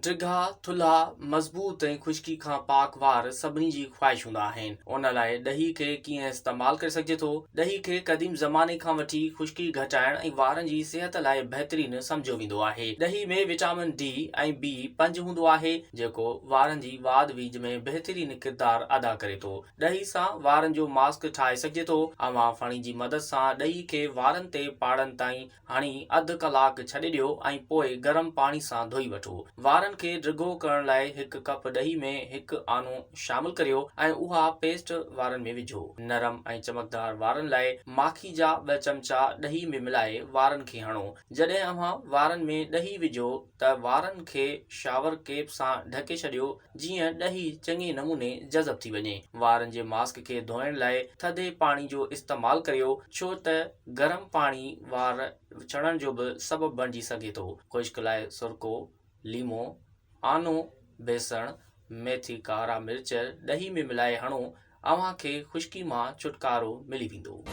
ड्रिघा थुल्हा मज़बूत ऐं खुश्की खां पाक वार सभिनी जी ख़्वाहिश हूंदा आहिनि। उन लाइ ॾही खे कीअं इस्तेमालु करे सघिजे थो। ॾही खे क़दीम ज़माने खां वठी खुश्की घटाइण ऐं वारनि जी सिहत लाइ बहितरीनु सम्झियो वेंदो आहे। ॾही में विटामिन डी ऐं B5 हूंदो आहे, जेको वारनि जी वाध वीज में बहितरीनु किरदारु अदा करे थो। ॾही सां वारनि जो मास्क ठाहे सघिजे थो। अवां फणी जी मदद सां ॾही खे वारनि ते पाड़नि ताईं हणी अधु कलाकु छॾे ॾियो ऐं पोइ गरम पाणी सां धोई वठो। वारनि खे ड्रिघो करण लाइ हिकु कप ॾही में हिकु आनो शामिल करियो ऐं उहा पेस्ट वारनि में विझो। नरम ऐं चमकदार वारनि लाइ माखी जा 2 चमचा ॾही में मिलाए वारनि खे हणो। जॾहिं अव्हां वारनि में ॾही विझो त वारनि खे शावर कैप सां ढके छॾियो, जीअं ॾही चङे नमूने जज़ब थी वञे। वारनि जे मास्क खे धोइण लाइ थधे पाणी जो इस्तेमालु करियो, छो त गरम पाणी वार चढ़ण जो बि सबबु बणिजी सघे थो। खुश्क लाइ सुरको, लीमो, आनो, बेसण, मेथी, कारा मिर्च ॾही में मिलाए हणो। अव्हां खे खुश्की मां छुटकारो मिली वेंदो।